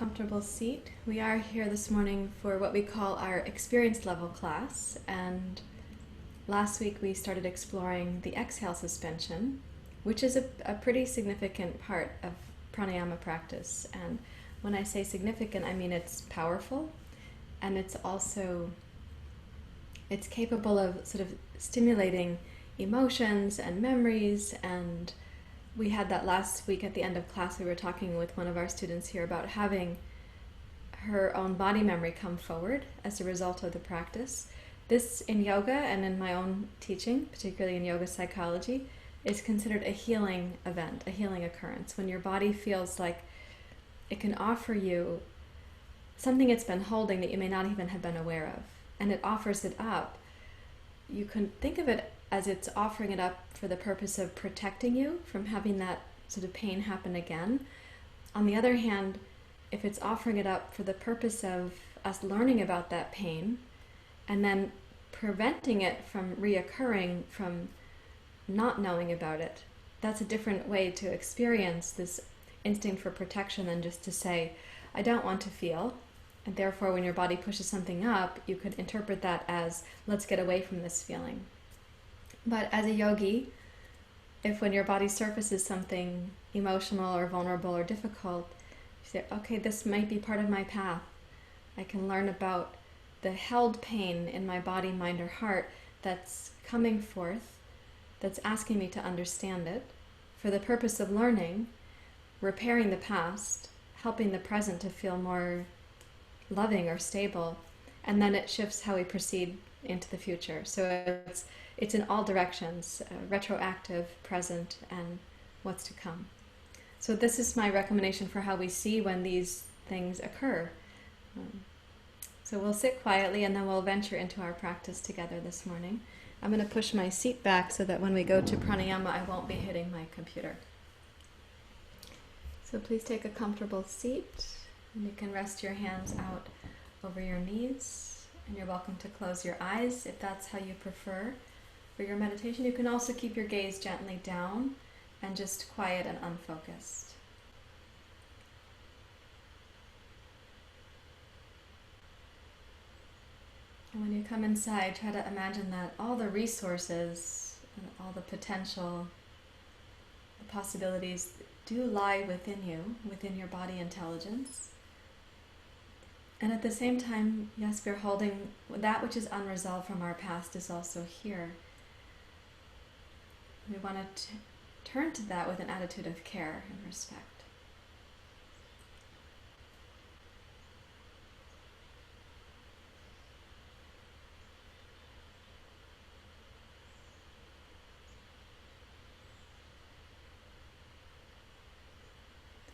comfortable seat. We are here this morning for what we call our experience level class, and last week we started exploring the exhale suspension, which is a pretty significant part of pranayama practice. And when I say significant, I mean it's powerful, and it's capable of sort of stimulating emotions and memories. And we had that last week at the end of class. We were talking with one of our students here about having her own body memory come forward as a result of the practice. This in yoga and in my own teaching, particularly in yoga psychology, is considered a healing event, a healing occurrence, when your body feels like it can offer you something it's been holding that you may not even have been aware of, and it offers it up. You can think of it as it's offering it up for the purpose of protecting you from having that sort of pain happen again. On the other hand, if it's offering it up for the purpose of us learning about that pain and then preventing it from reoccurring, from not knowing about it, that's a different way to experience this instinct for protection than just to say, I don't want to feel. And therefore, when your body pushes something up, you could interpret that as, let's get away from this feeling. But as a yogi, if when your body surfaces something emotional or vulnerable or difficult, you say, okay, this might be part of my path. I can learn about the held pain in my body, mind, or heart that's coming forth, that's asking me to understand it, for the purpose of learning, repairing the past, helping the present to feel more loving or stable, and then it shifts how we proceed into the future. So it's in all directions, retroactive, present, and what's to come. So this is my recommendation for how we see when these things occur. So we'll sit quietly and then we'll venture into our practice together this morning. I'm going to push my seat back so that when we go to pranayama, I won't be hitting my computer. So please take a comfortable seat, and you can rest your hands out over your knees, and you're welcome to close your eyes if that's how you prefer. For your meditation, you can also keep your gaze gently down and just quiet and unfocused. And when you come inside, try to imagine that all the resources and all the potential, the possibilities do lie within you, within your body intelligence. And at the same time, yes, we're holding that which is unresolved from our past is also here. We want to turn to that with an attitude of care and respect.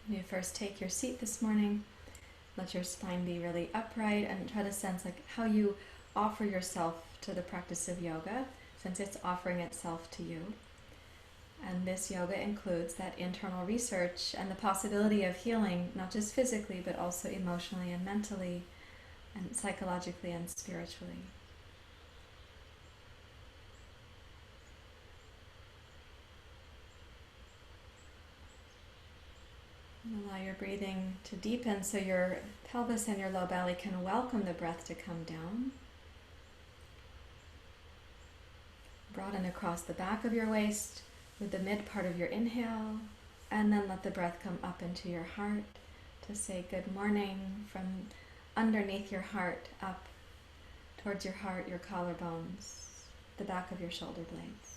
When you first take your seat this morning, let your spine be really upright and try to sense like how you offer yourself to the practice of yoga, since it's offering itself to you. And this yoga includes that internal research and the possibility of healing, not just physically, but also emotionally and mentally and psychologically and spiritually. And allow your breathing to deepen so your pelvis and your low belly can welcome the breath to come down. Broaden across the back of your waist with the mid part of your inhale, and then let the breath come up into your heart to say good morning from underneath your heart up towards your heart, your collarbones, the back of your shoulder blades.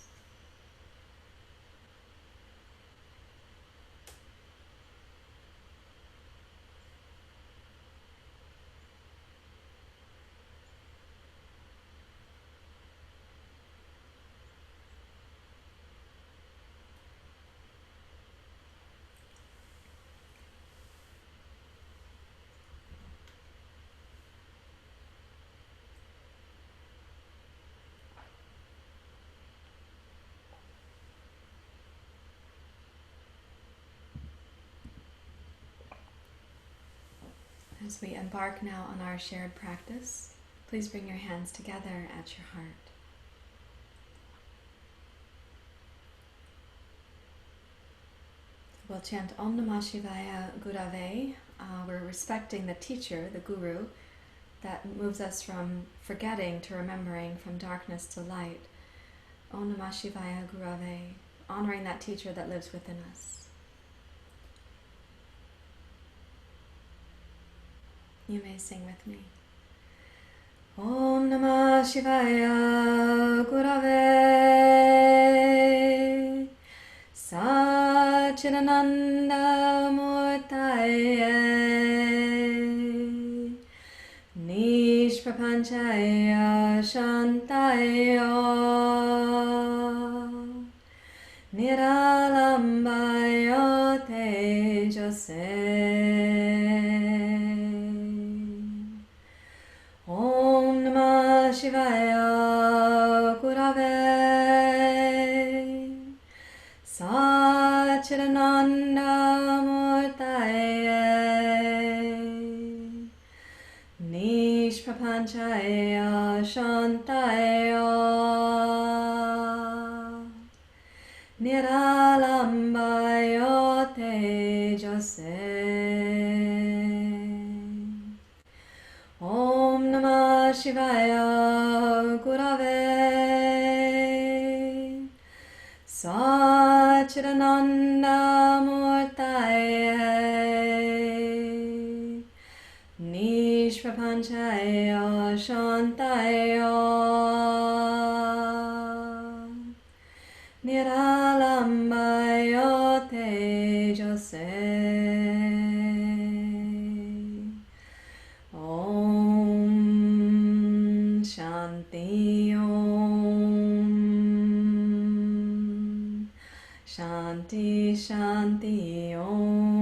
As we embark now on our shared practice, please bring your hands together at your heart. We'll chant Om Namah Shivaya Gurave we're respecting the teacher, the guru, that moves us from forgetting to remembering, from darkness to light. Om Namah Shivaya Gurave, honoring that teacher that lives within us. You may sing with me. Om Namah Shivaya Gurave Satchidananda Murtaye Nishprapanchaya Shantaya Niralambaya Tejase. Om Namah Shivaya Gurave Satchidananda Murtaye Nishprapanchaya Shantaya Niralambaya Tejase. Om Namah Shivaya Gurave Satchidananda Murtaye Nishprapanchaya Shantaya Niralambaya Tejase. Om Shanti Om Shanti Shanti Om.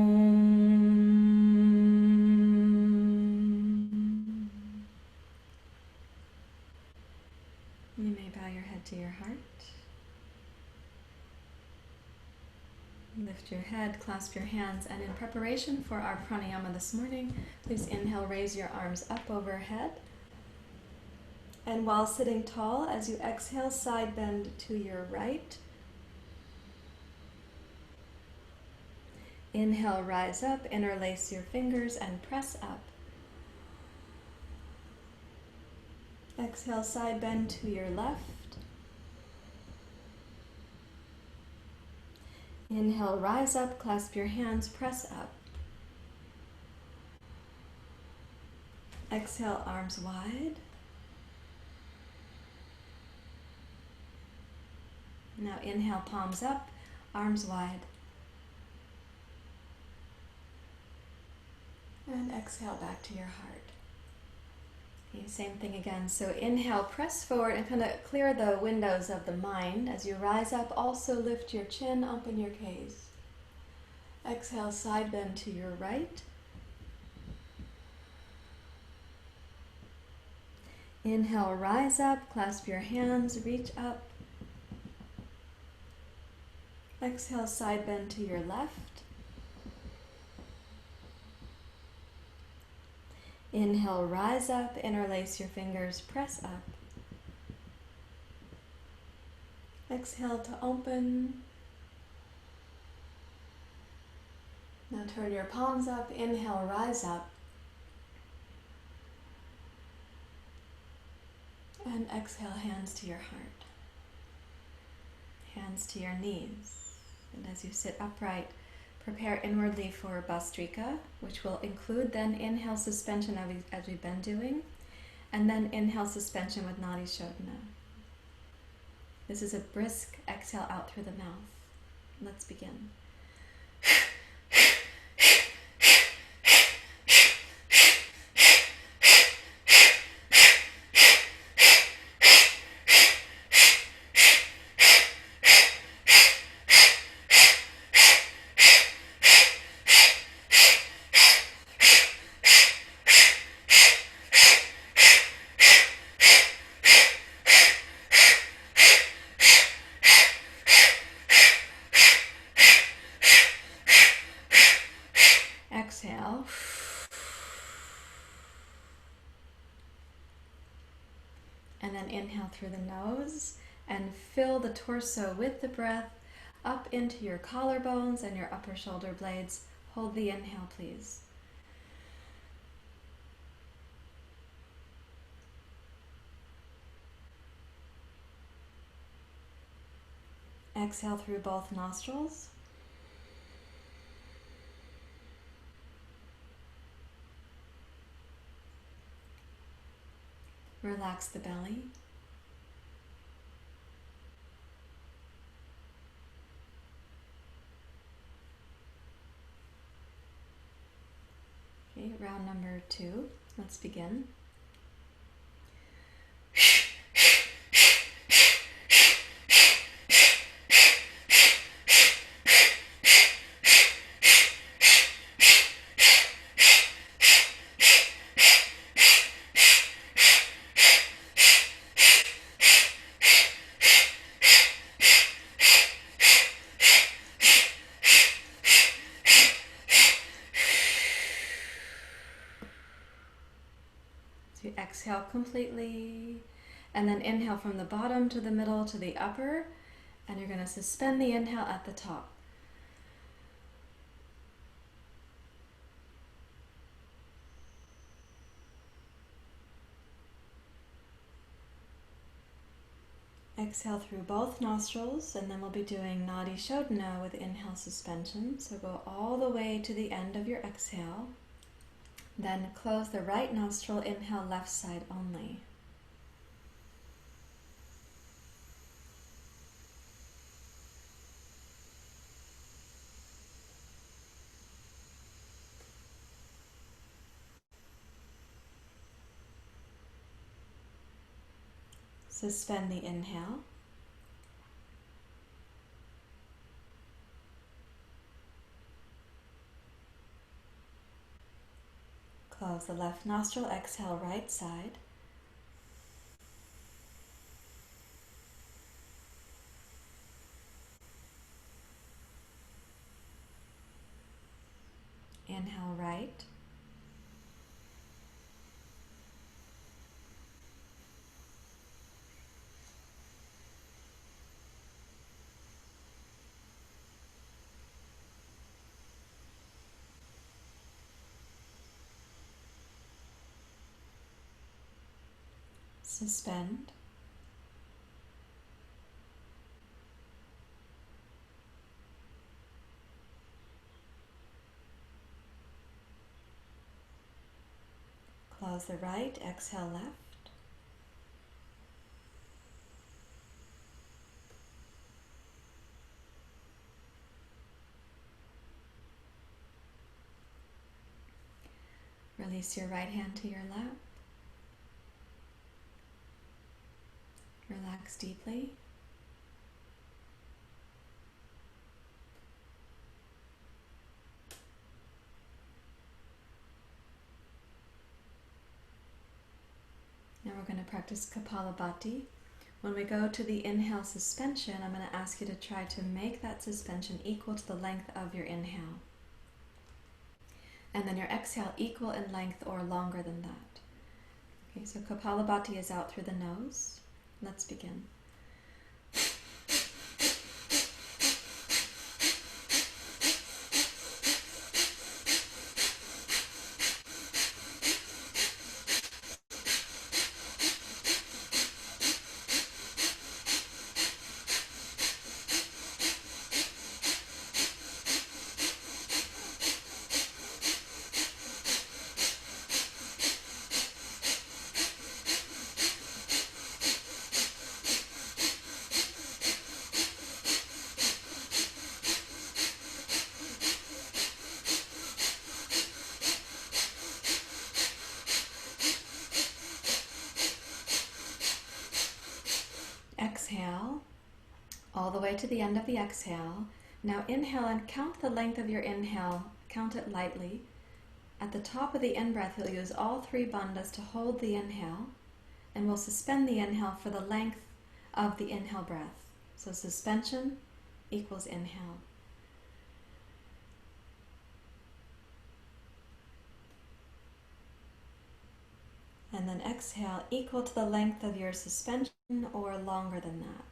You may bow your head to your heart. Lift your head, clasp your hands, and in preparation for our pranayama this morning, please inhale, raise your arms up overhead. And while sitting tall, as you exhale, side bend to your right. Inhale, rise up, interlace your fingers and press up. Exhale, side bend to your left. Inhale, rise up, clasp your hands, press up. Exhale, arms wide. Now inhale, palms up, arms wide. And exhale back to your heart. Okay, same thing again. So inhale, press forward and kind of clear the windows of the mind. As you rise up, also lift your chin, open your gaze. Exhale, side bend to your right. Inhale, rise up, clasp your hands, reach up. Exhale, side bend to your left. Inhale, rise up, interlace your fingers, press up. Exhale to open. Now turn your palms up, inhale, rise up. And exhale, hands to your heart. Hands to your knees. And as you sit upright, prepare inwardly for Bhastrika, which will include then inhale suspension as we've been doing, and then inhale suspension with Nadi Shodhana. This is a brisk exhale out through the mouth. Let's begin. Exhale. And then inhale through the nose and fill the torso with the breath up into your collarbones and your upper shoulder blades. Hold the inhale, please. Exhale through both nostrils. Relax the belly. Okay, round number 2. Let's begin. So you exhale completely, and then inhale from the bottom to the middle to the upper, and you're going to suspend the inhale at the top. Exhale through both nostrils, and then we'll be doing Nadi Shodhana with inhale suspension. So go all the way to the end of your exhale. Then close the right nostril, inhale left side only. Suspend the inhale. Close the left nostril, exhale right side. Inhale right. Suspend. Close the right, exhale left. Release your right hand to your lap. Relax deeply. Now we're going to practice Kapalabhati. When we go to the inhale suspension, I'm going to ask you to try to make that suspension equal to the length of your inhale. And then your exhale equal in length or longer than that. Okay, so Kapalabhati is out through the nose. Let's begin. Exhale all the way to the end of the exhale. Now inhale and count the length of your inhale. Count it lightly. At the top of the in-breath, you'll use all 3 bandhas to hold the inhale, and we'll suspend the inhale for the length of the inhale breath. So suspension equals inhale. And then exhale equal to the length of your suspension or longer than that.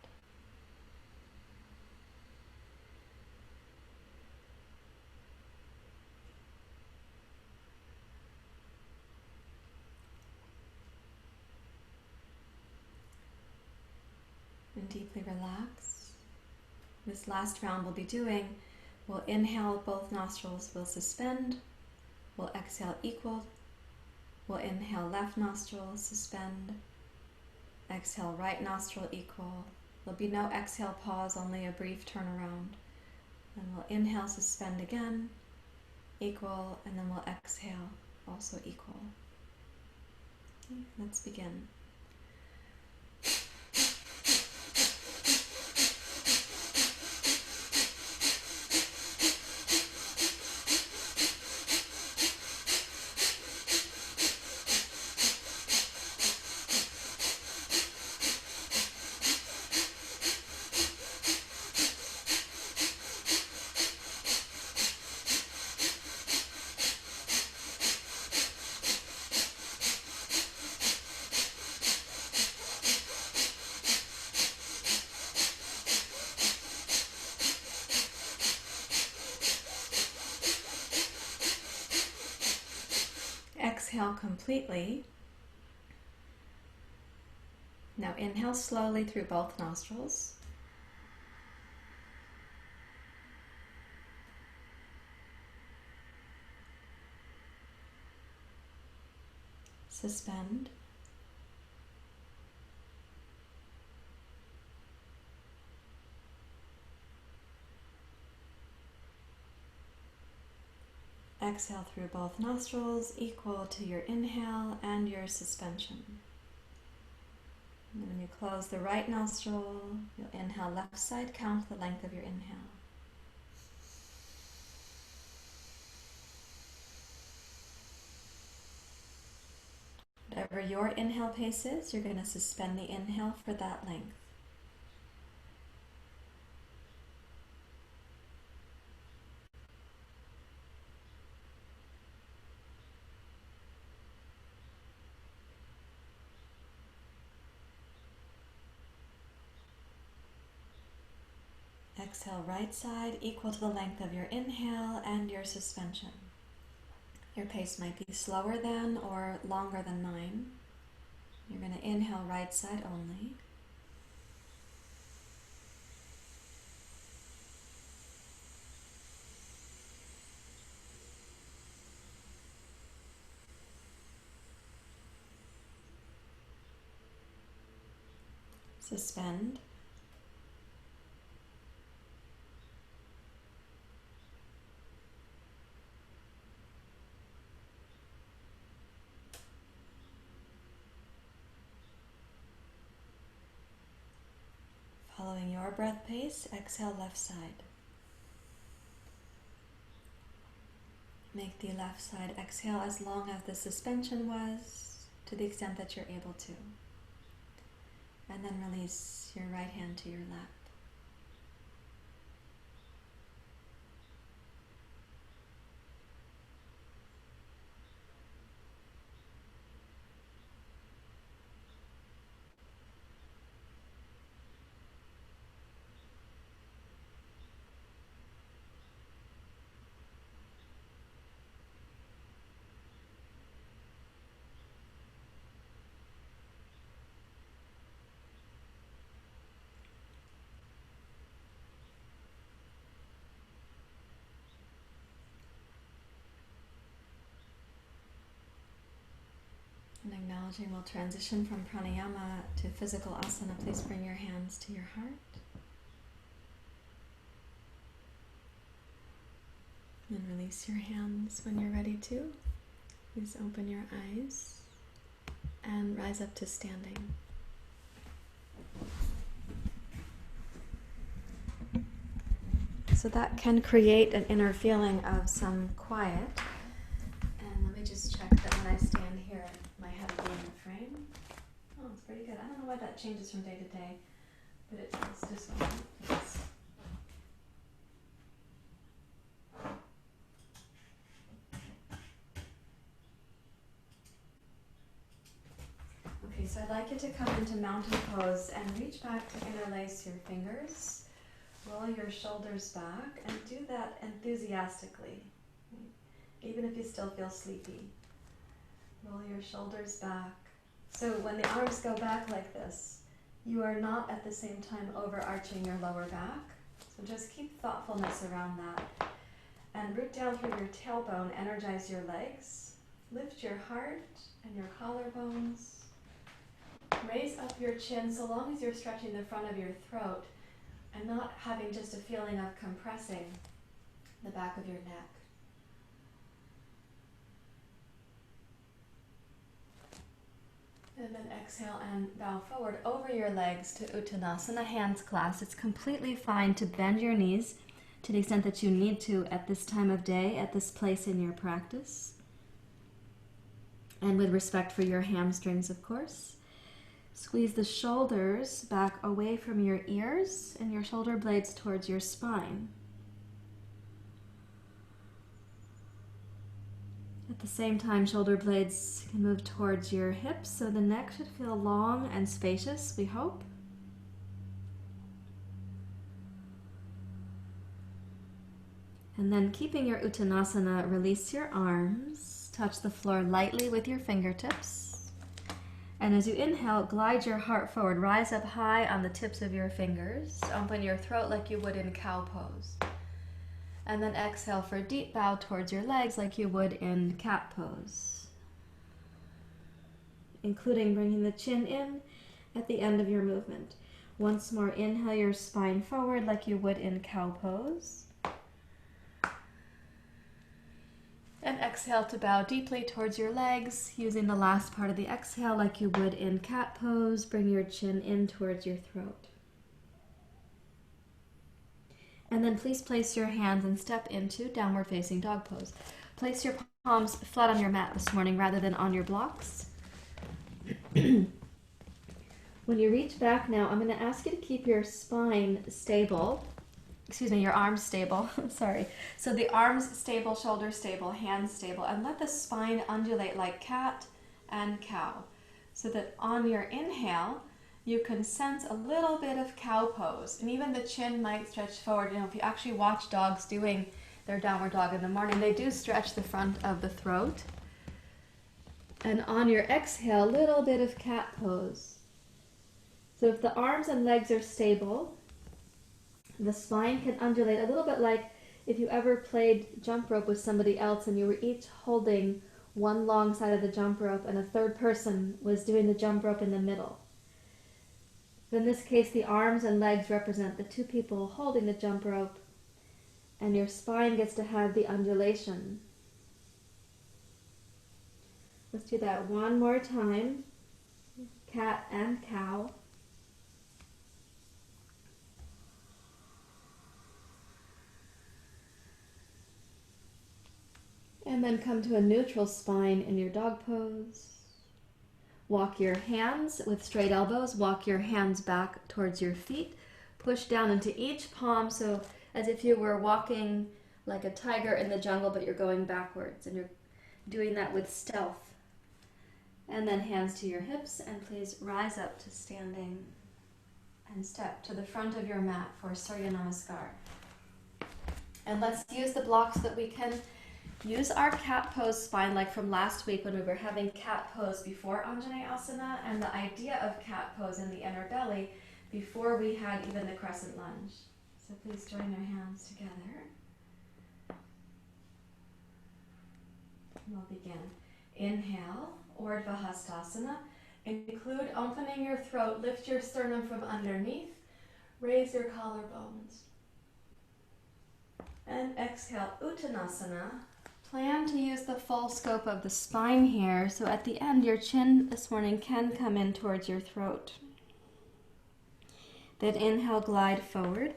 And deeply relax. This last round we'll be doing, we'll inhale, both nostrils will suspend. We'll exhale equal. We'll inhale, left nostril, suspend. Exhale, right nostril, equal. There'll be no exhale pause, only a brief turnaround. Then we'll inhale, suspend again, equal, and then we'll exhale, also equal. Okay, let's begin. Exhale completely. Now inhale slowly through both nostrils. Suspend. Exhale through both nostrils, equal to your inhale and your suspension. And when you close the right nostril, you'll inhale left side, count the length of your inhale. Whatever your inhale pace is, you're going to suspend the inhale for that length. Exhale right side, equal to the length of your inhale and your suspension. Your pace might be slower than or longer than mine. You're going to inhale right side only. Suspend. Following your breath pace, exhale left side. Make the left side exhale as long as the suspension was, to the extent that you're able to. And then release your right hand to your lap. And acknowledging, we'll transition from pranayama to physical asana. Please bring your hands to your heart. And release your hands when you're ready to. Please open your eyes and rise up to standing. So that can create an inner feeling of some quiet. And let me just check that when I stand here, my head will be in the frame. Oh, it's pretty good. I don't know why that changes from day to day, but it feels just fine. Yes. Okay, so I'd like you to come into mountain pose and reach back to interlace your fingers. Roll your shoulders back and do that enthusiastically, even if you still feel sleepy. Roll your shoulders back. So when the arms go back like this, you are not at the same time overarching your lower back. So just keep thoughtfulness around that. And root down through your tailbone, energize your legs. Lift your heart and your collarbones. Raise up your chin so long as you're stretching the front of your throat and not having just a feeling of compressing the back of your neck. And then exhale and bow forward over your legs to Uttanasana, hands clasped. It's completely fine to bend your knees to the extent that you need to at this time of day, at this place in your practice. And with respect for your hamstrings, of course. Squeeze the shoulders back away from your ears and your shoulder blades towards your spine. At the same time, shoulder blades can move towards your hips, so the neck should feel long and spacious, we hope. And then keeping your Uttanasana, release your arms, touch the floor lightly with your fingertips. And as you inhale, glide your heart forward, rise up high on the tips of your fingers, open your throat like you would in cow pose. And then exhale for a deep bow towards your legs like you would in cat pose. Including bringing the chin in at the end of your movement. Once more, inhale your spine forward like you would in cow pose. And exhale to bow deeply towards your legs, using the last part of the exhale like you would in cat pose. Bring your chin in towards your throat. And then please place your hands and step into downward facing dog pose. Place your palms flat on your mat this morning rather than on your blocks. When you reach back now, I'm going to ask you to keep your spine stable. Your arms stable. Sorry. So the arms stable, shoulders stable, hands stable, and let the spine undulate like cat and cow. So that on your inhale, you can sense a little bit of cow pose, and even the chin might stretch forward. If you actually watch dogs doing their downward dog in the morning, they do stretch the front of the throat. And on your exhale, a little bit of cat pose. So if the arms and legs are stable, the spine can undulate a little bit like if you ever played jump rope with somebody else and you were each holding one long side of the jump rope and a third person was doing the jump rope in the middle. In this case, the arms and legs represent the two people holding the jump rope, and your spine gets to have the undulation. Let's do that one more time. Cat and cow. And then come to a neutral spine in your dog pose. Walk your hands with straight elbows. Walk your hands back towards your feet. Push down into each palm, so as if you were walking like a tiger in the jungle, but you're going backwards, and you're doing that with stealth. And then hands to your hips, and please rise up to standing and step to the front of your mat for Surya Namaskar. And let's use the blocks that we can. Use our cat pose spine like from last week when we were having cat pose before Anjaneyasana, and the idea of cat pose in the inner belly before we had even the crescent lunge. So please join your hands together. We'll begin. Inhale, Urdhva Hastasana. Include opening your throat, lift your sternum from underneath, raise your collarbones. And exhale, Uttanasana. Plan to use the full scope of the spine here, so at the end your chin this morning can come in towards your throat. Then inhale, glide forward.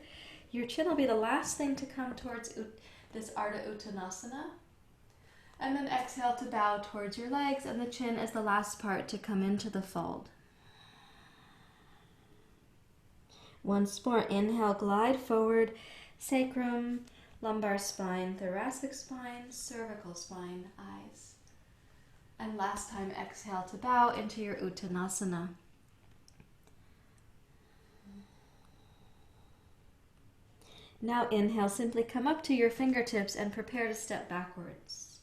Your chin will be the last thing to come towards this Ardha Uttanasana. And then exhale to bow towards your legs, and the chin is the last part to come into the fold. Once more, inhale, glide forward, sacrum, lumbar spine, thoracic spine, cervical spine, eyes. And last time, exhale to bow into your Uttanasana. Now inhale, simply come up to your fingertips and prepare to step backwards.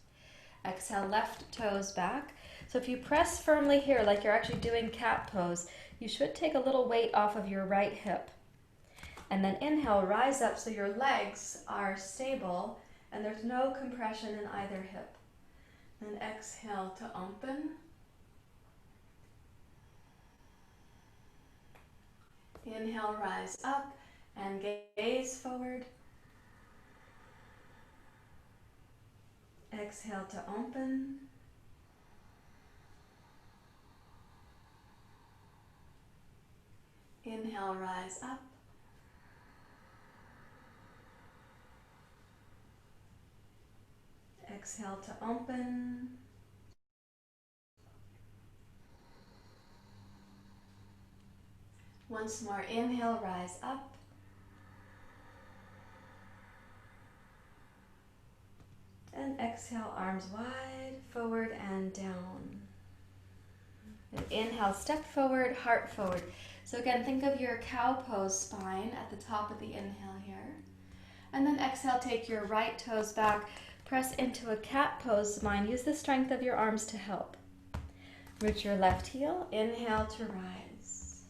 Exhale, left toes back. So if you press firmly here like you're actually doing cat pose, you should take a little weight off of your right hip. And then inhale, rise up so your legs are stable and there's no compression in either hip. Then exhale to open. Inhale, rise up and gaze forward. Exhale to open. Inhale, rise up. Exhale to open. Once more, inhale, rise up. And exhale, arms wide, forward and down. And inhale, step forward, heart forward. So again, think of your cow pose spine at the top of the inhale here. And then exhale, take your right toes back, press into a cat pose spine. Use the strength of your arms to help. Root your left heel, inhale to rise.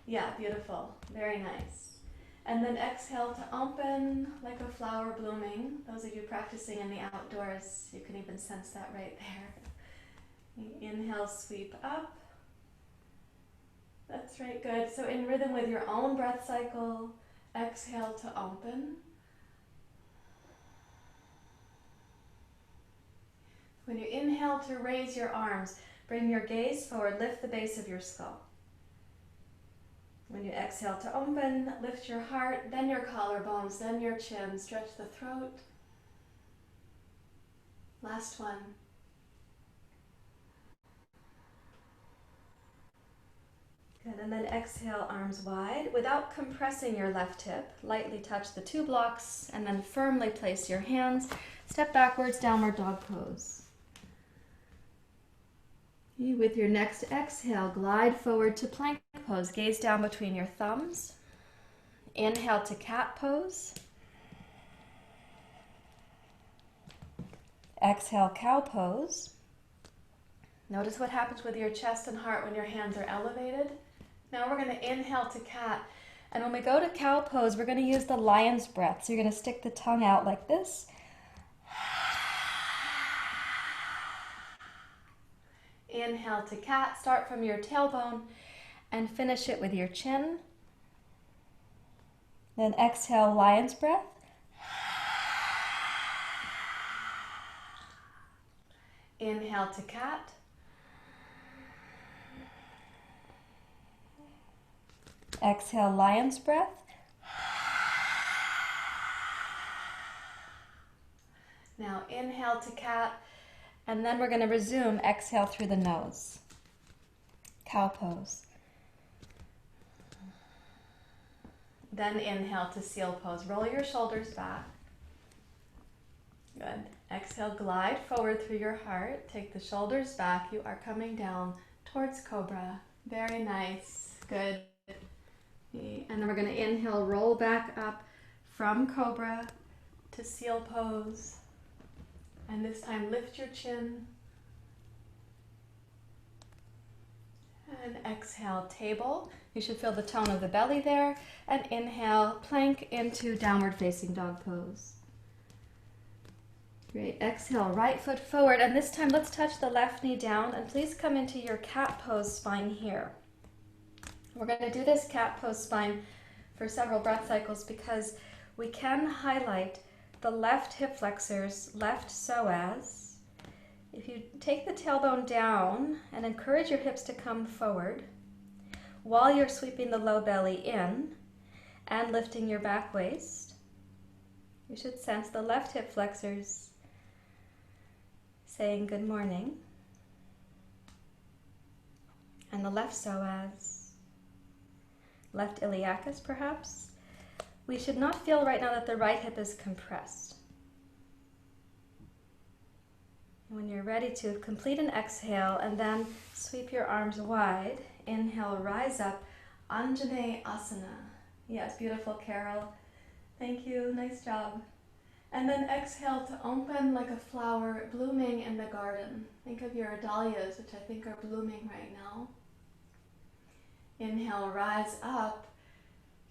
Yeah, beautiful, very nice. And then exhale to open like a flower blooming. Those of you practicing in the outdoors, you can even sense that right there. Inhale, sweep up. That's right, good. So in rhythm with your own breath cycle, exhale to open. When you inhale to raise your arms, bring your gaze forward, lift the base of your skull. When you exhale to open, lift your heart, then your collarbones, then your chin, stretch the throat. Last one. Good, and then exhale, arms wide. Without compressing your left hip, lightly touch the two blocks and then firmly place your hands. Step backwards, downward dog pose. With your next exhale, glide forward to plank pose. Gaze down between your thumbs. Inhale to cat pose. Exhale, cow pose. Notice what happens with your chest and heart when your hands are elevated. Now we're going to inhale to cat. And when we go to cow pose, we're going to use the lion's breath. So you're going to stick the tongue out like this. Inhale to cat. Start from your tailbone and finish it with your chin. Then exhale, lion's breath. Inhale to cat. Exhale, lion's breath. Now inhale to cat, and then we're going to resume. Exhale through the nose. Cow pose. Then inhale to seal pose. Roll your shoulders back. Good. Exhale, glide forward through your heart. Take the shoulders back. You are coming down towards cobra. Very nice. Good. And then we're going to inhale, roll back up from cobra to seal pose. And this time lift your chin. And exhale, table. You should feel the tone of the belly there. And inhale, plank into downward facing dog pose. Great. Exhale, right foot forward. And this time let's touch the left knee down. And please come into your cat pose spine here. We're going to do this cat pose spine for several breath cycles because we can highlight the left hip flexors, left psoas. If you take the tailbone down and encourage your hips to come forward while you're sweeping the low belly in and lifting your back waist, you should sense the left hip flexors saying good morning and the left psoas. Left iliacus, perhaps. We should not feel right now that the right hip is compressed. When you're ready to complete an exhale and then sweep your arms wide. Inhale, rise up, Anjaneyasana. Yes, beautiful, Carol. Thank you, nice job. And then exhale to open like a flower blooming in the garden. Think of your dahlias, which I think are blooming right now. Inhale, rise up,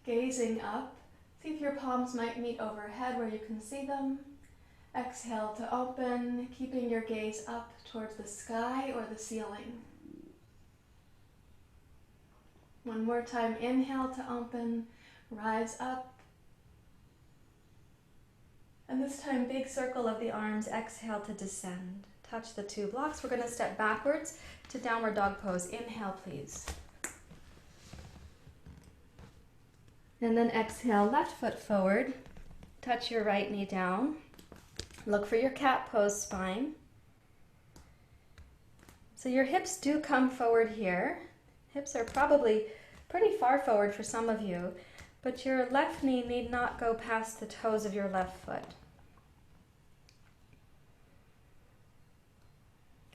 gazing up. See if your palms might meet overhead where you can see them. Exhale to open, keeping your gaze up towards the sky or the ceiling. One more time, inhale to open, rise up. And this time, big circle of the arms, exhale to descend. Touch the two blocks. We're going to step backwards to downward dog pose. Inhale, please. And then exhale, left foot forward. Touch your right knee down. Look for your cat pose spine. So your hips do come forward here. Hips are probably pretty far forward for some of you, but your left knee need not go past the toes of your left foot.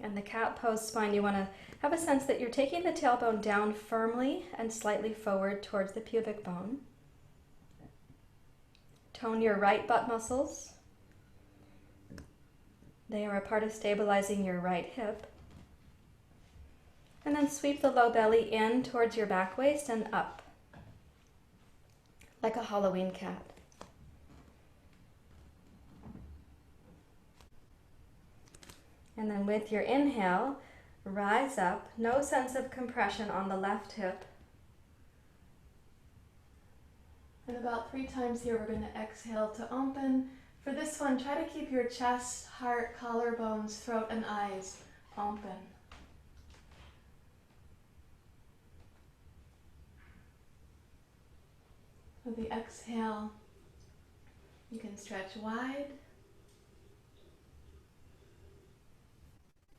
And the cat pose spine, you want to have a sense that you're taking the tailbone down firmly and slightly forward towards the pubic bone. Tone your right butt muscles. They are a part of stabilizing your right hip. And then sweep the low belly in towards your back waist and up, like a Halloween cat. And then with your inhale, rise up, no sense of compression on the left hip. And about 3 times here, we're going to exhale to open. For this one, try to keep your chest, heart, collarbones, throat, and eyes open. With the exhale, you can stretch wide.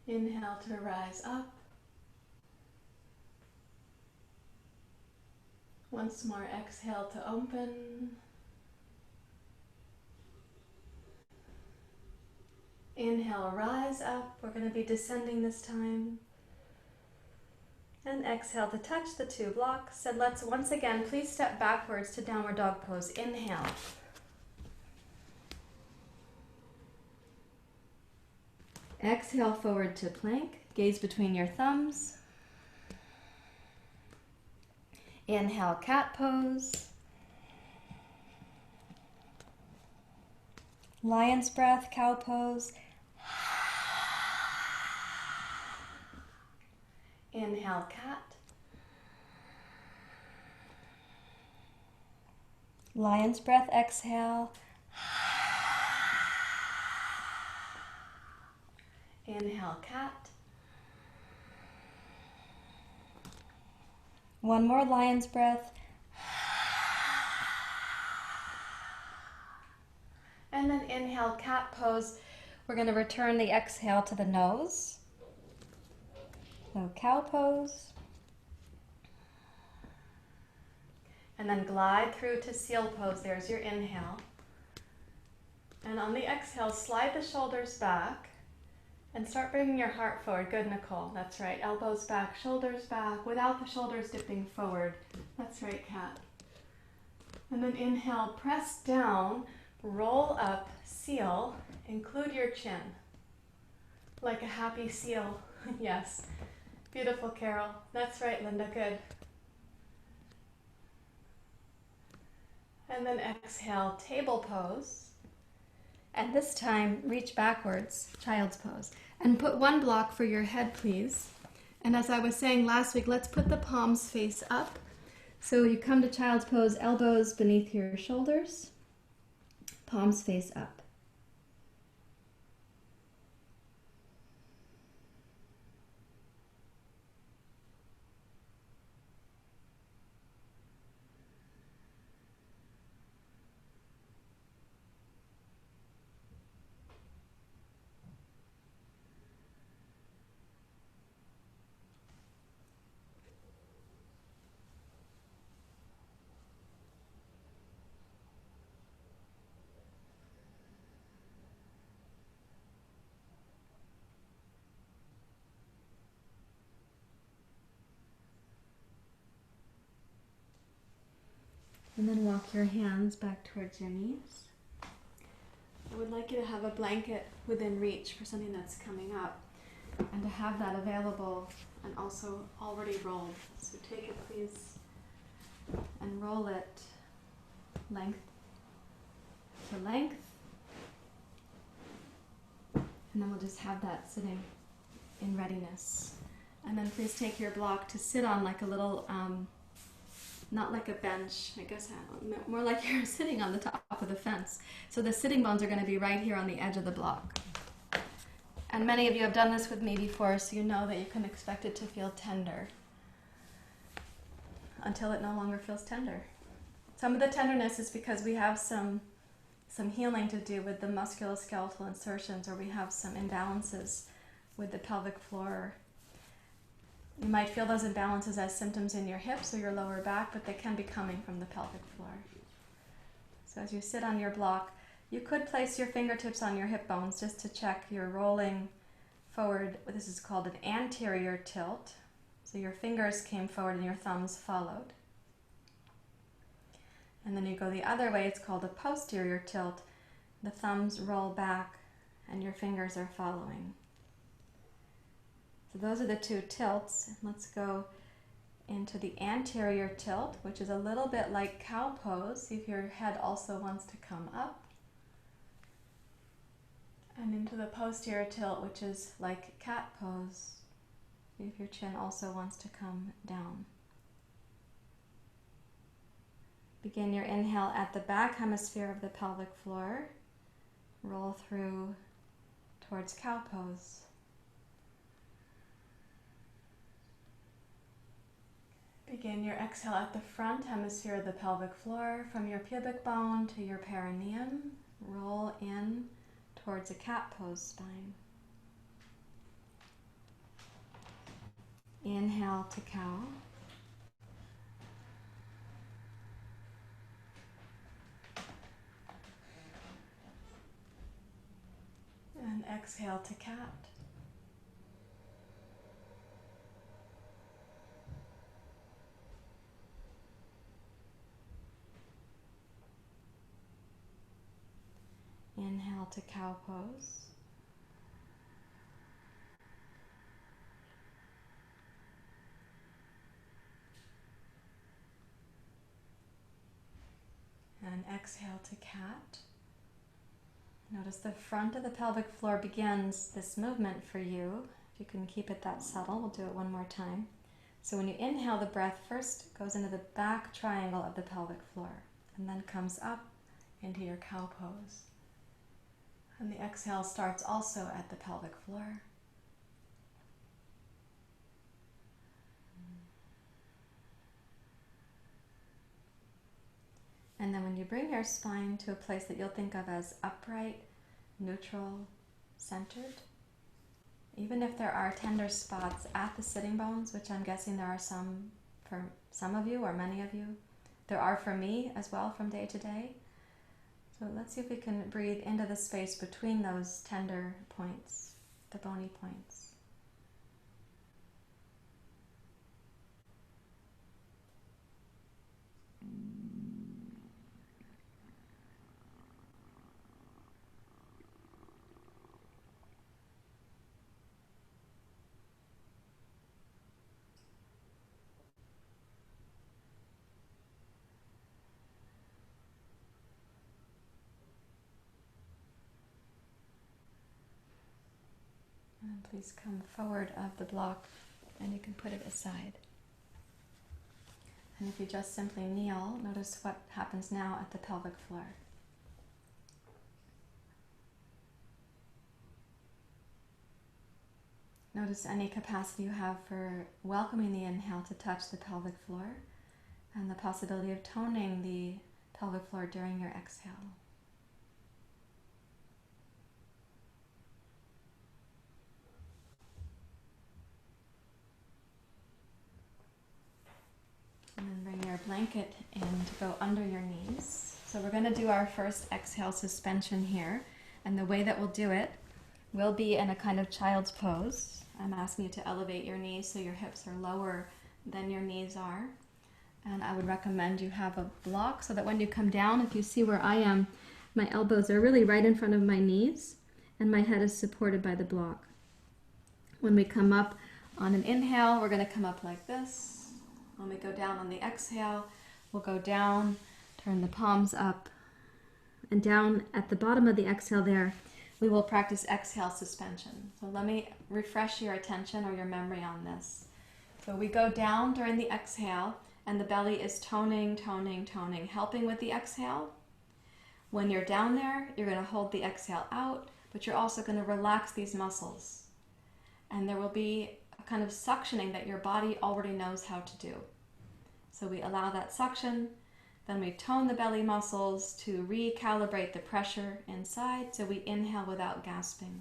Inhale to rise up. Once more, exhale to open. Inhale, rise up. We're going to be descending this time. And exhale to touch the two blocks. And let's once again, please step backwards to downward dog pose. Inhale. Exhale forward to plank. Gaze between your thumbs. Inhale, cat pose. Lion's breath, cow pose. Inhale, cat. Lion's breath, exhale. Inhale, cat. One more lion's breath. And then inhale, cat pose. We're going to return the exhale to the nose. So cow pose. And then glide through to seal pose. There's your inhale. And on the exhale, slide the shoulders back and start bringing your heart forward. Good, Nicole. That's right. Elbows back, shoulders back, without the shoulders dipping forward. That's right, cat. And then inhale, press down, roll up, seal, include your chin. Like a happy seal. Yes. Beautiful, Carol. That's right, Linda. Good. And then exhale, table pose. And this time, reach backwards, child's pose. And put one block for your head, please. And as I was saying last week, let's put the palms face up. So you come to child's pose, elbows beneath your shoulders, palms face up. And then walk your hands back towards your knees. I would like you to have a blanket within reach for something that's coming up, and to have that available and also already rolled. So take it, please, and roll it length to length. And then we'll just have that sitting in readiness. And then please take your block to sit on like a little, not like a bench, I guess, more like you're sitting on the top of the fence. So the sitting bones are going to be right here on the edge of the block. And many of you have done this with me before, so you know that you can expect it to feel tender until it no longer feels tender. Some of the tenderness is because we have some healing to do with the musculoskeletal insertions, or we have some imbalances with the pelvic floor. You might feel those imbalances as symptoms in your hips or your lower back, but they can be coming from the pelvic floor. So as you sit on your block, you could place your fingertips on your hip bones just to check you're rolling forward. This is called an anterior tilt. So your fingers came forward and your thumbs followed. And then you go the other way, it's called a posterior tilt. The thumbs roll back and your fingers are following. So those are the two tilts. Let's go into the anterior tilt, which is a little bit like cow pose. See if your head also wants to come up. And into the posterior tilt, which is like cat pose. See if your chin also wants to come down. Begin your inhale at the back hemisphere of the pelvic floor. Roll through towards cow pose. Begin your exhale at the front hemisphere of the pelvic floor. From your pubic bone to your perineum, roll in towards a cat pose spine. Inhale to cow. And exhale to cat. Inhale to cow pose. And exhale to cat. Notice the front of the pelvic floor begins this movement for you. If you can keep it that subtle, we'll do it one more time. So when you inhale, the breath first goes into the back triangle of the pelvic floor and then comes up into your cow pose. And the exhale starts also at the pelvic floor. And then when you bring your spine to a place that you'll think of as upright, neutral, centered, even if there are tender spots at the sitting bones, which I'm guessing there are some for some of you or many of you, there are for me as well from day to day. So let's see if we can breathe into the space between those tender points, the bony points. And please come forward of the block and you can put it aside. And if you just simply kneel, notice what happens now at the pelvic floor. Notice any capacity you have for welcoming the inhale to touch the pelvic floor and the possibility of toning the pelvic floor during your exhale. And then bring your blanket in to go under your knees. So we're going to do our first exhale suspension here. And the way that we'll do it will be in a kind of child's pose. I'm asking you to elevate your knees so your hips are lower than your knees are. And I would recommend you have a block so that when you come down, if you see where I am, my elbows are really right in front of my knees and my head is supported by the block. When we come up on an inhale, we're going to come up like this. When we go down on the exhale, we'll go down Turn the palms up and down at the bottom of the exhale there. We will practice exhale suspension. So let me refresh your attention or your memory on this. So we go down during the exhale and the belly is toning, toning, toning, helping with the exhale. When you're down there, you're going to hold the exhale out, but you're also going to relax these muscles. And there will be a kind of suctioning that your body already knows how to do. So we allow that suction, then we tone the belly muscles to recalibrate the pressure inside, so we inhale without gasping.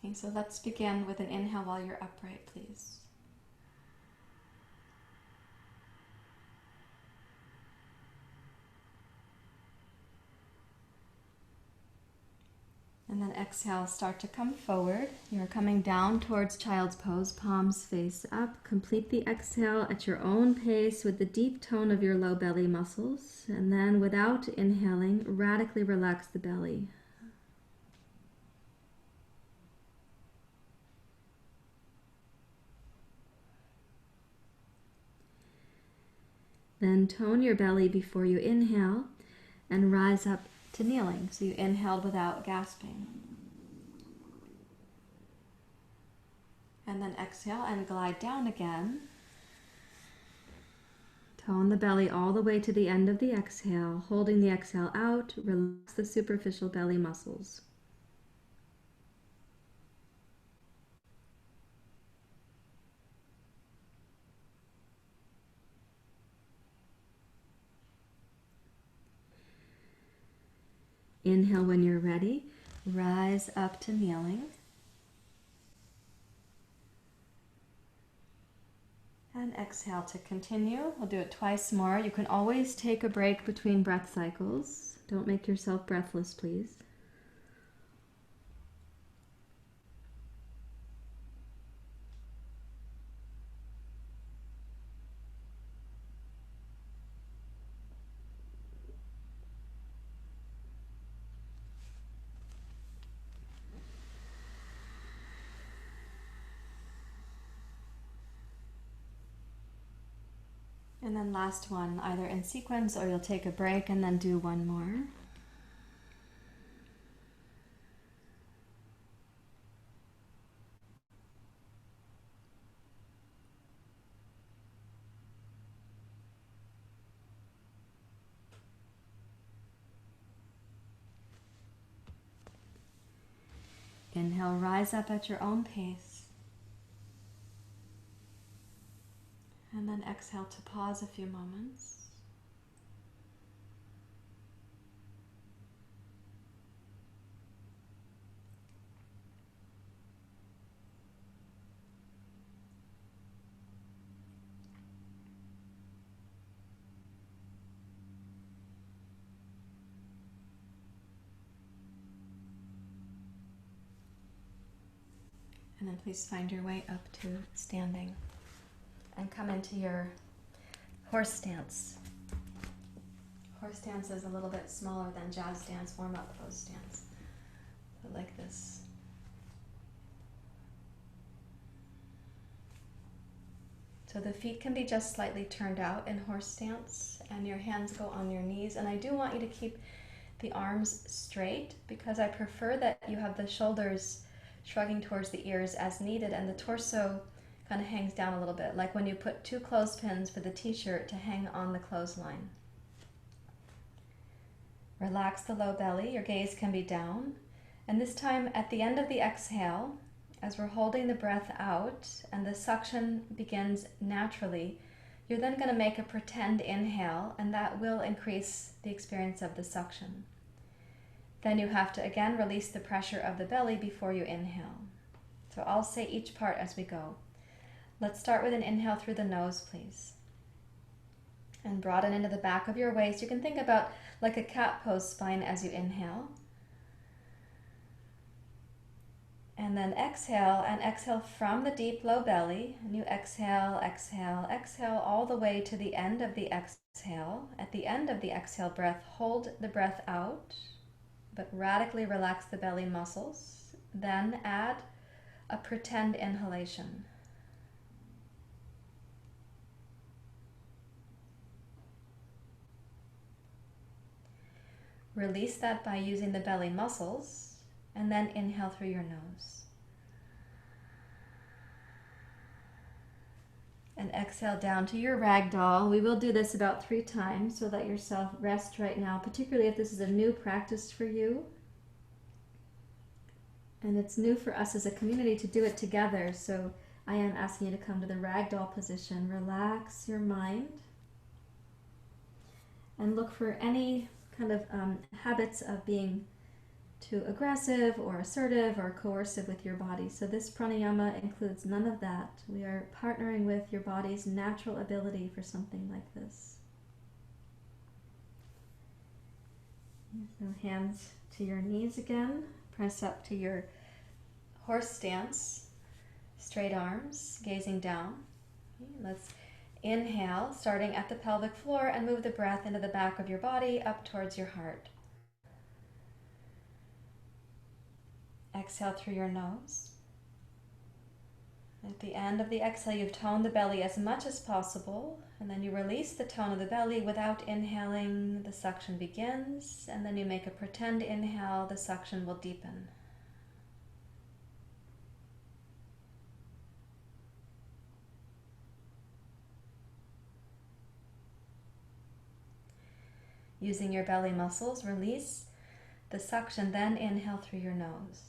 Okay, so let's begin with an inhale while you're upright, please. And then exhale, start to come forward. You're coming down towards child's pose, palms face up. Complete the exhale at your own pace with the deep tone of your low belly muscles. And then without inhaling, radically relax the belly. Then tone your belly before you inhale and rise up to kneeling. So you inhaled without gasping. And then exhale and glide down again. Tone the belly all the way to the end of the exhale, holding the exhale out. Relax the superficial belly muscles. Inhale when you're ready. Rise up to kneeling. And exhale to continue. We'll do it twice more. You can always take a break between breath cycles. Don't make yourself breathless, please. And then last one, either in sequence or you'll take a break and then do one more. Inhale, rise up at your own pace. And then exhale to pause a few moments. And then please find your way up to standing. And come into your horse stance. Horse stance is a little bit smaller than jazz dance, warm-up pose stance. So like this. So the feet can be just slightly turned out in horse stance, and your hands go on your knees. And I do want you to keep the arms straight, because I prefer that you have the shoulders shrugging towards the ears as needed, and the torso kind of hangs down a little bit, like when you put two clothespins for the t-shirt to hang on the clothesline. Relax the low belly, your gaze can be down, and this time at the end of the exhale, as we're holding the breath out and the suction begins naturally, you're then going to make a pretend inhale, and that will increase the experience of the suction. Then you have to again release the pressure of the belly before you inhale. So I'll say each part as we go. Let's start with an inhale through the nose, please. And broaden into the back of your waist. You can think about like a cat pose spine as you inhale. And then exhale, and exhale from the deep low belly. And you exhale, exhale, exhale all the way to the end of the exhale. At the end of the exhale breath, hold the breath out, but radically relax the belly muscles. Then add a pretend inhalation. Release that by using the belly muscles, and then inhale through your nose. And exhale down to your ragdoll. We will do this about 3 times, so let yourself rest right now, particularly if this is a new practice for you. And it's new for us as a community to do it together, so I am asking you to come to the ragdoll position. Relax your mind and look for any kind of habits of being too aggressive or assertive or coercive with your body. So this pranayama includes none of that. We are partnering with your body's natural ability for something like this. So hands to your knees again. Press up to your horse stance. Straight arms, gazing down. Let's inhale, starting at the pelvic floor, and move the breath into the back of your body, up towards your heart. Exhale through your nose. At the end of the exhale, you've toned the belly as much as possible, and then you release the tone of the belly without inhaling. The suction begins, and then you make a pretend inhale. The suction will deepen. Using your belly muscles, release the suction, then inhale through your nose.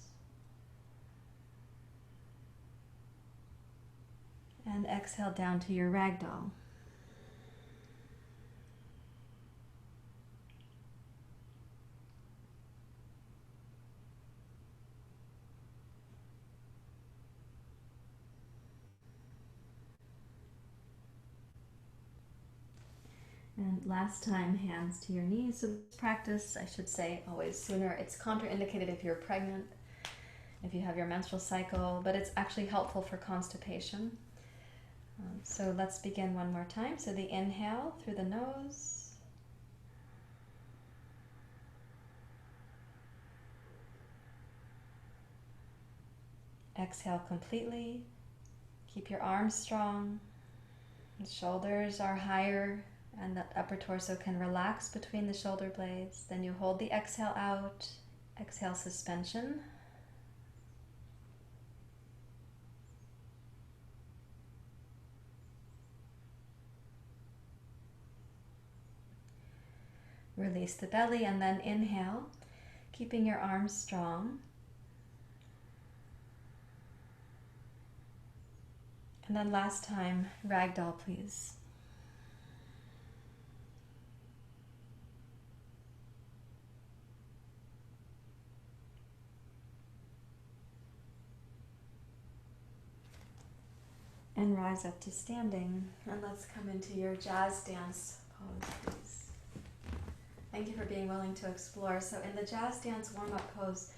And exhale down to your ragdoll. And last time, hands to your knees. So this practice, I should say always sooner, it's contraindicated if you're pregnant, if you have your menstrual cycle, but it's actually helpful for constipation. So let's begin one more time. So the inhale through the nose. Exhale completely. Keep your arms strong. The shoulders are higher and the upper torso can relax between the shoulder blades. Then you hold the exhale out. Exhale suspension. Release the belly and then inhale, keeping your arms strong. And then last time, ragdoll, please. And rise up to standing. And let's come into your jazz dance pose, please. Thank you for being willing to explore. So in the jazz dance warm-up pose,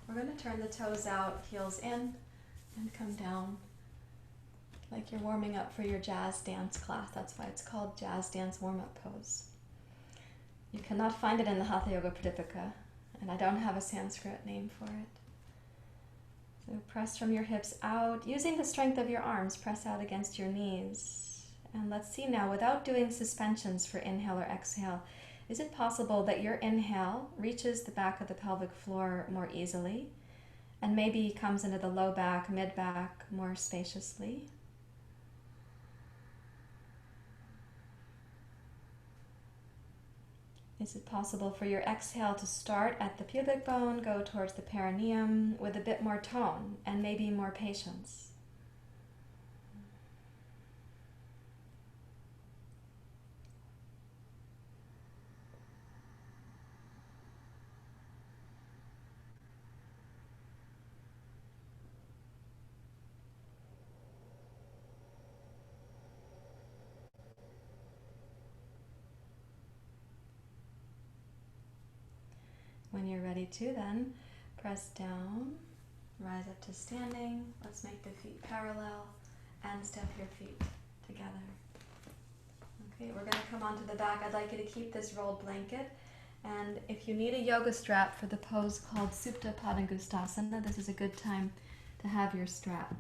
we're going to turn the toes out, heels in, and come down like you're warming up for your jazz dance class. That's why it's called jazz dance warm-up pose. You cannot find it in the Hatha Yoga Pradipika, and I don't have a Sanskrit name for it. So press from your hips out, using the strength of your arms, press out against your knees. And let's see now, without doing suspensions for inhale or exhale, is it possible that your inhale reaches the back of the pelvic floor more easily and maybe comes into the low back, mid back more spaciously? Is it possible for your exhale to start at the pubic bone, go towards the perineum with a bit more tone and maybe more patience? When you're ready to, then press down, rise up to standing. Let's make the feet parallel and step your feet together. Okay, we're going to come onto the back. I'd like you to keep this rolled blanket. And if you need a yoga strap for the pose called Supta Padangustasana, this is a good time to have your strap.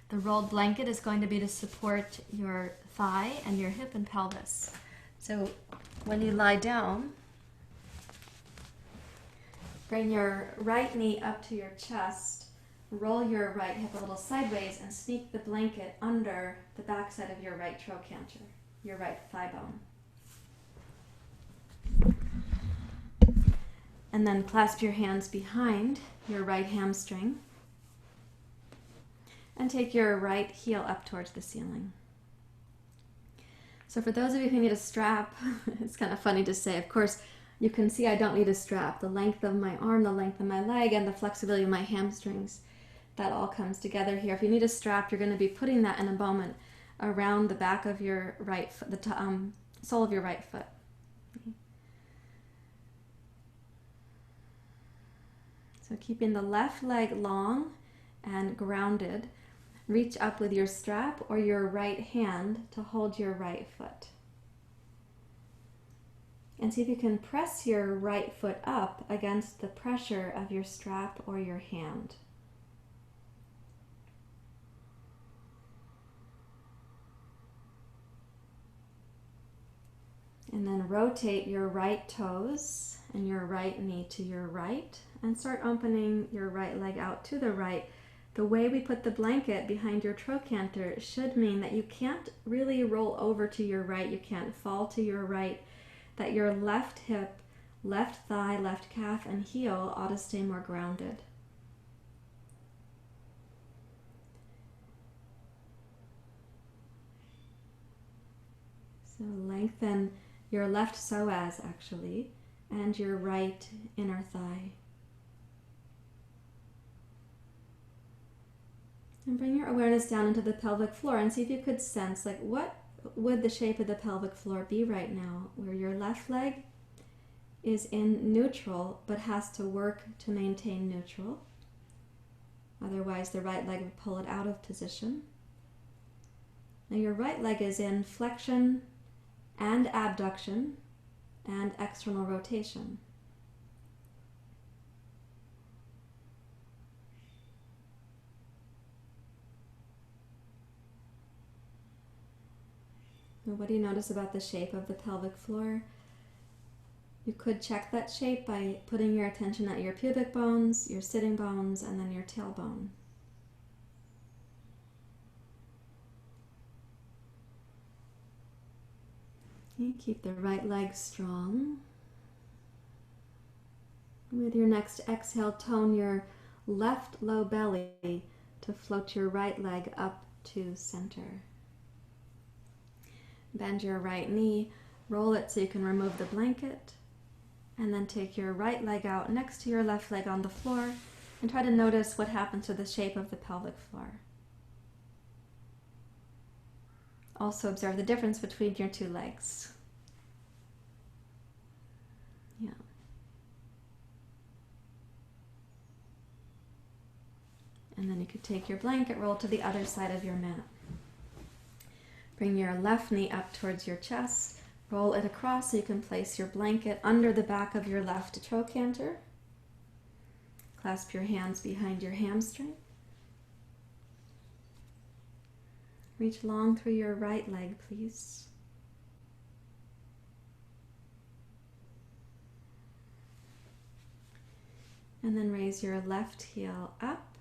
The rolled blanket is going to be to support your thigh and your hip and pelvis. So when you lie down, Bring your right knee up to your chest. Roll your right hip a little sideways and sneak the blanket under the backside of your right trochanter, your right thigh bone. And then clasp your hands behind your right hamstring and take your right heel up towards the ceiling. So for those of you who need a strap, it's kind of funny to say, of course, you can see I don't need a strap. The length of my arm, the length of my leg, and the flexibility of my hamstrings, that all comes together here. If you need a strap, you're going to be putting that in a moment around the back of your right foot, the sole of your right foot. So keeping the left leg long and grounded, reach up with your strap or your right hand to hold your right foot. And see if you can press your right foot up against the pressure of your strap or your hand. And then rotate your right toes and your right knee to your right and start opening your right leg out to the right. The way we put the blanket behind your trochanter should mean that you can't really roll over to your right, you can't fall to your right, that your left hip, left thigh, left calf, and heel ought to stay more grounded. So lengthen your left psoas actually, and your right inner thigh. And bring your awareness down into the pelvic floor and see if you could sense, like, what would the shape of the pelvic floor be right now, where your left leg is in neutral but has to work to maintain neutral. Otherwise, the right leg would pull it out of position. Now your right leg is in flexion and abduction and external rotation. Now what do you notice about the shape of the pelvic floor? You could check that shape by putting your attention at your pubic bones, your sitting bones, and then your tailbone. Okay, keep the right leg strong. With your next exhale, tone your left low belly to float your right leg up to center. Bend your right knee, roll it so you can remove the blanket, and then take your right leg out next to your left leg on the floor and try to notice what happens to the shape of the pelvic floor. Also observe the difference between your two legs. Yeah. And then you could take your blanket roll to the other side of your mat. Bring your left knee up towards your chest. Roll it across so you can place your blanket under the back of your left trochanter. Clasp your hands behind your hamstring. Reach long through your right leg, please. And then raise your left heel up.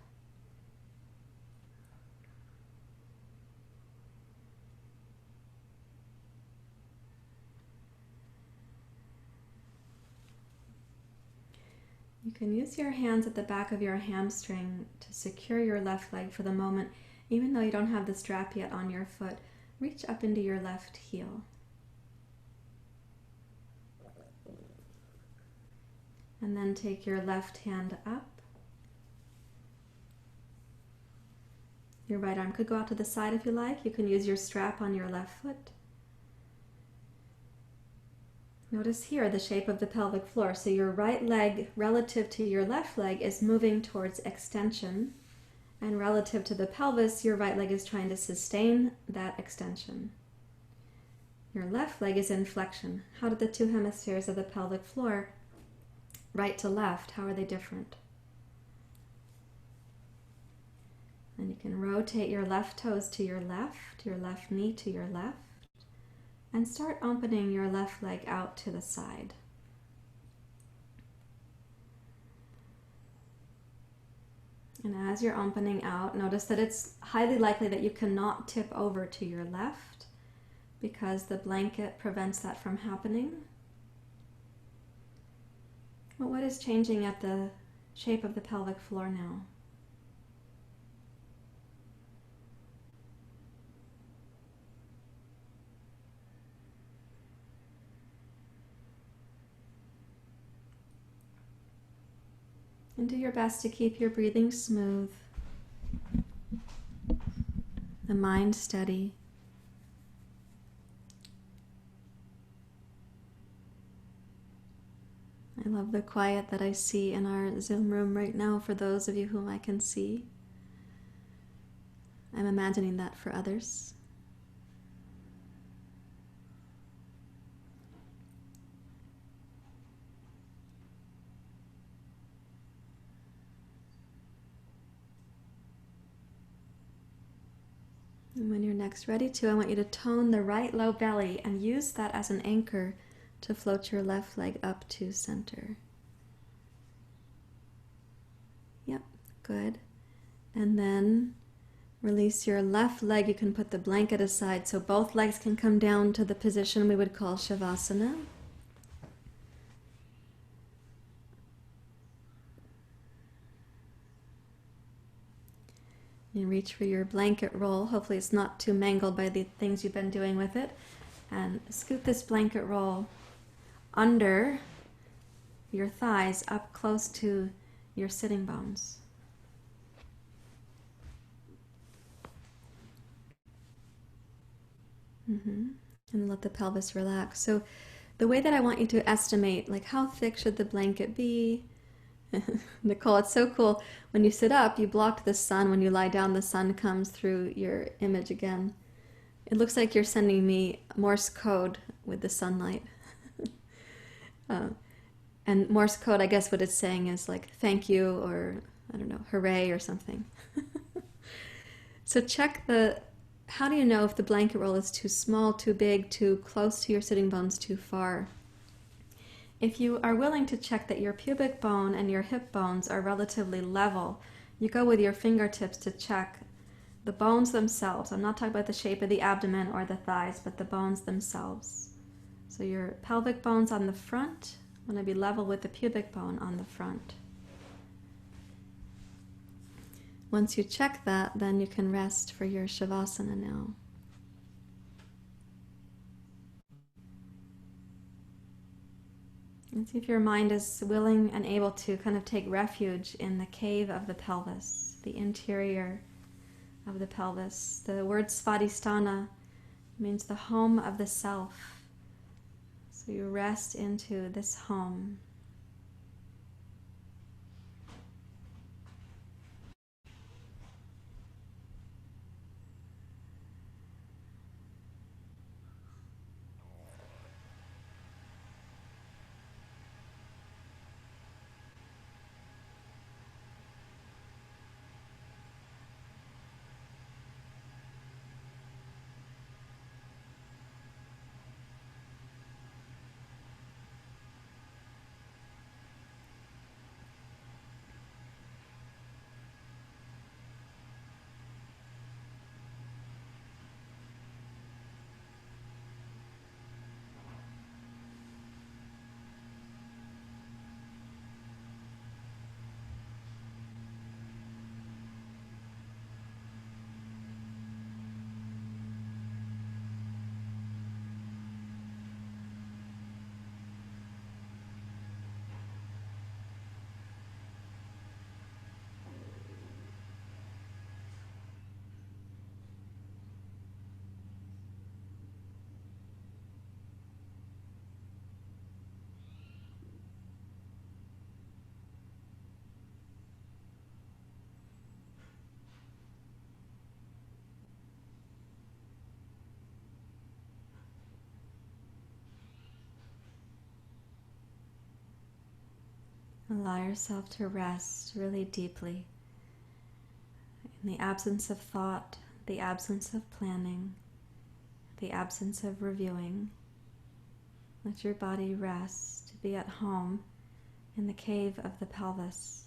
You can use your hands at the back of your hamstring to secure your left leg for the moment. Even though you don't have the strap yet on your foot, reach up into your left heel. And then take your left hand up. Your right arm could go out to the side if you like. You can use your strap on your left foot. Notice here the shape of the pelvic floor. So your right leg relative to your left leg is moving towards extension. And relative to the pelvis, your right leg is trying to sustain that extension. Your left leg is in flexion. How do the two hemispheres of the pelvic floor, right to left, how are they different? And you can rotate your left toes to your left knee to your left, and start opening your left leg out to the side. And as you're opening out, notice that it's highly likely that you cannot tip over to your left because the blanket prevents that from happening. But what is changing at the shape of the pelvic floor now? And do your best to keep your breathing smooth, the mind steady. I love the quiet that I see in our Zoom room right now for those of you whom I can see. I'm imagining that for others. And when you're next ready to, I want you to tone the right low belly and use that as an anchor to float your left leg up to center. Yep, good. And then release your left leg. You can put the blanket aside so both legs can come down to the position we would call Shavasana. You reach for your blanket roll. Hopefully it's not too mangled by the things you've been doing with it. And scoot this blanket roll under your thighs up close to your sitting bones. And let the pelvis relax. So the way that I want you to estimate, like how thick should the blanket be? Nicole, it's so cool. When you sit up, you block the sun. When you lie down, the sun comes through your image again. It looks like you're sending me Morse code with the sunlight. And Morse code, I guess what it's saying is like, thank you, or I don't know, hooray, or something. So check how do you know if the blanket roll is too small, too big, too close to your sitting bones, too far? If you are willing to check that your pubic bone and your hip bones are relatively level, you go with your fingertips to check the bones themselves. I'm not talking about the shape of the abdomen or the thighs, but the bones themselves. So your pelvic bones on the front want to be level with the pubic bone on the front. Once you check that, then you can rest for your Shavasana now. And see if your mind is willing and able to kind of take refuge in the cave of the pelvis, the interior of the pelvis. The word Svadhisthana means the home of the self. So you rest into this home. Allow yourself to rest really deeply in the absence of thought, the absence of planning, the absence of reviewing. Let your body rest, be at home in the cave of the pelvis.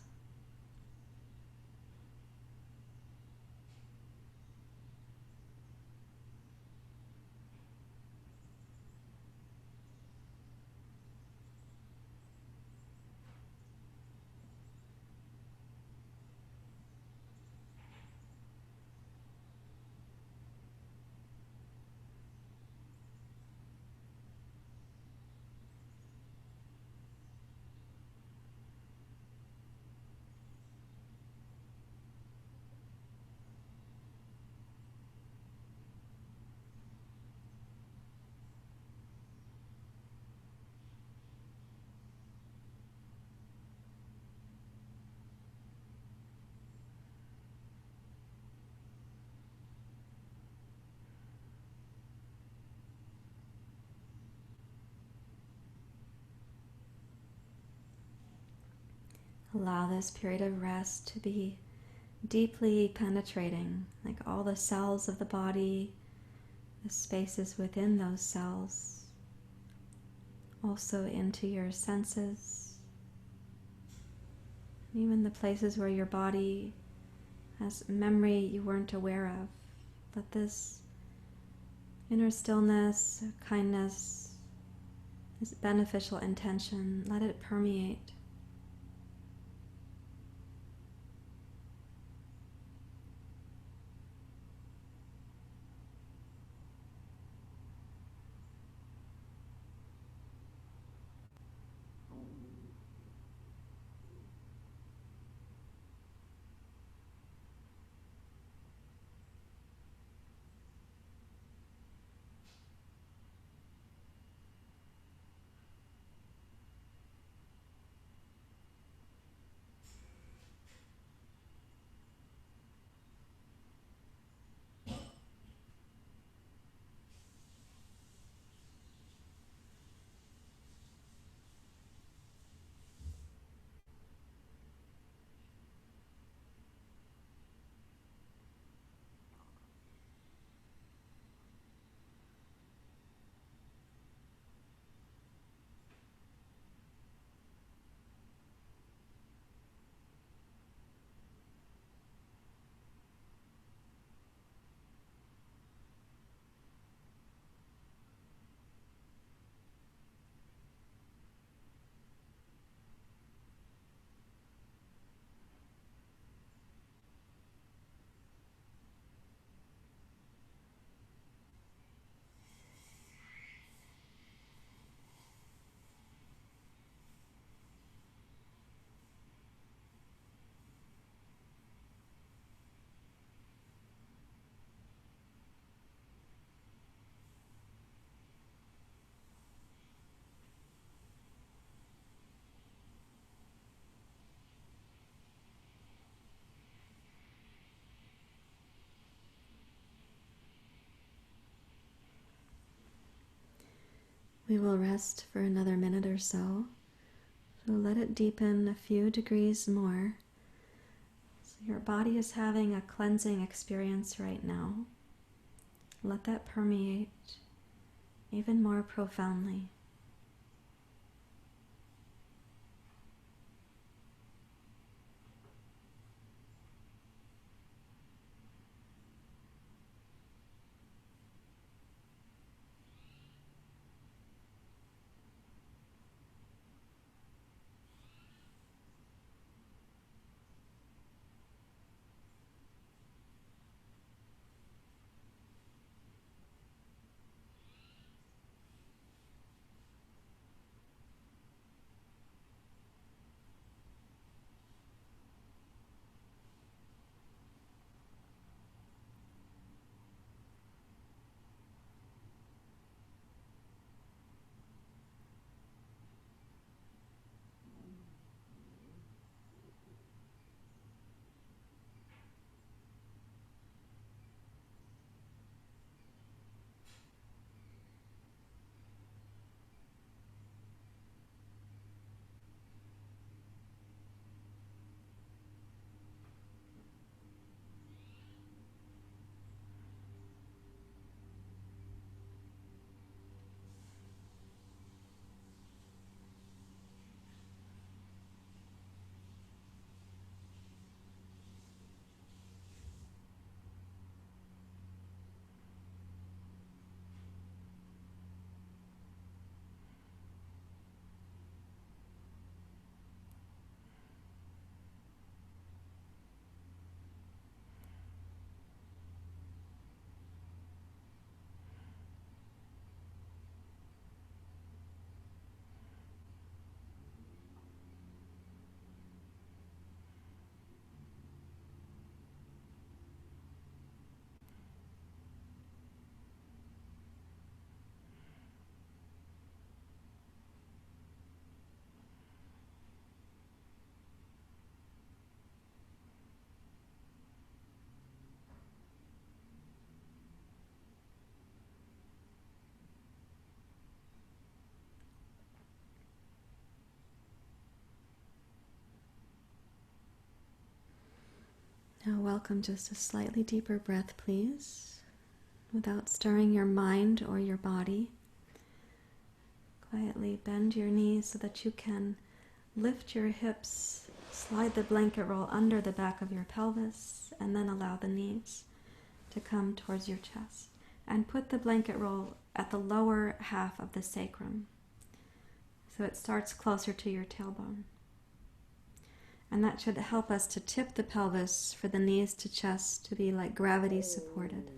Allow this period of rest to be deeply penetrating, like all the cells of the body, the spaces within those cells, also into your senses, even the places where your body has memory you weren't aware of. Let this inner stillness, kindness, this beneficial intention, let it permeate. We will rest for another minute or so. So let it deepen a few degrees more. So your body is having a cleansing experience right now. Let that permeate even more profoundly. Now welcome just a slightly deeper breath, please, without stirring your mind or your body. Quietly bend your knees so that you can lift your hips, slide the blanket roll under the back of your pelvis, and then allow the knees to come towards your chest. And put the blanket roll at the lower half of the sacrum, so it starts closer to your tailbone. And that should help us to tip the pelvis for the knees to chest to be like gravity supported.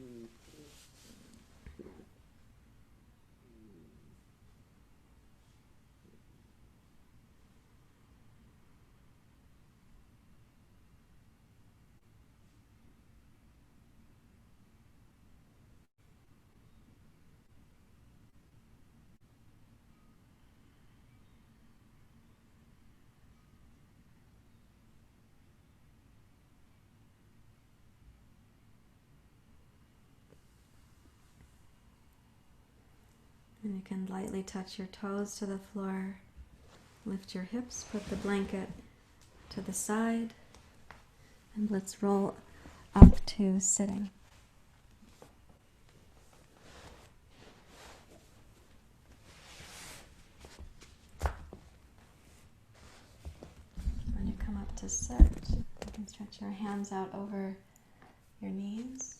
And you can lightly touch your toes to the floor, lift your hips, put the blanket to the side, and let's roll up to sitting. When you come up to sit, you can stretch your hands out over your knees.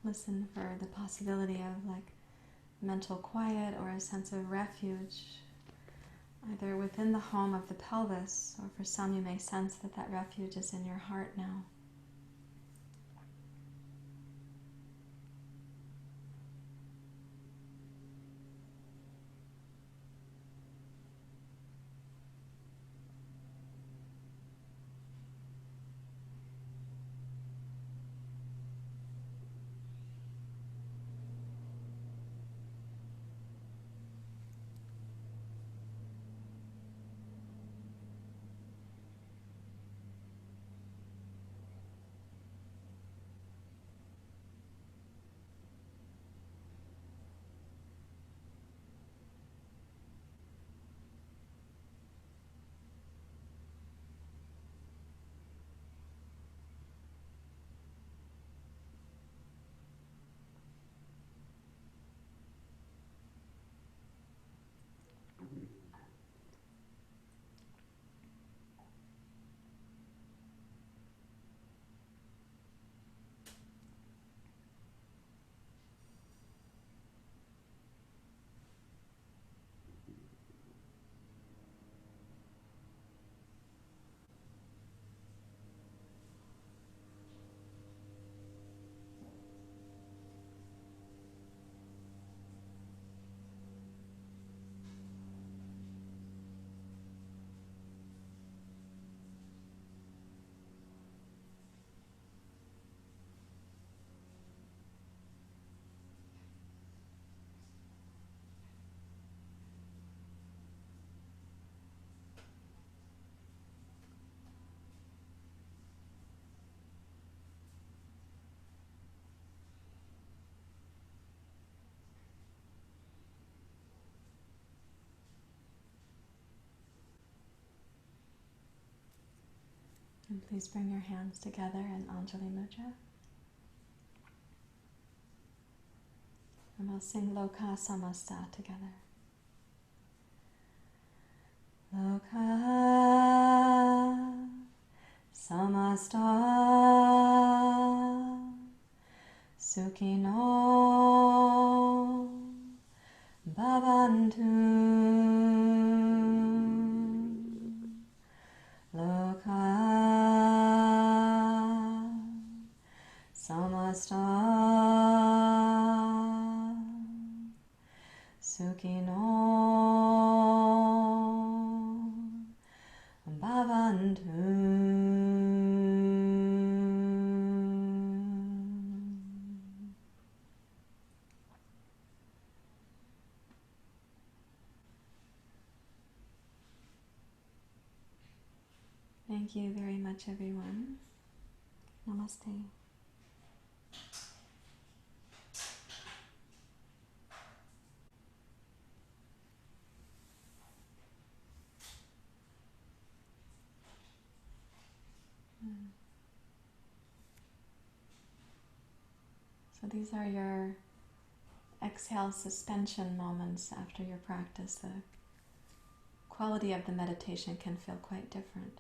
Listen for the possibility of like mental quiet or a sense of refuge, either within the home of the pelvis, or for some you may sense that that refuge is in your heart now. And please bring your hands together in Anjali Mudra. And we'll sing Loka Samasta together. Loka samasta sukhino bhavantu loka samasta sukhino bhavantu. Thank you very much, everyone. Namaste. So these are your exhale suspension moments after your practice. The quality of the meditation can feel quite different.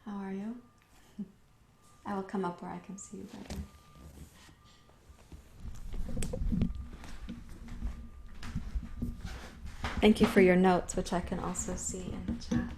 How are you? I will come up where I can see you better. Thank you for your notes, which I can also see in the chat.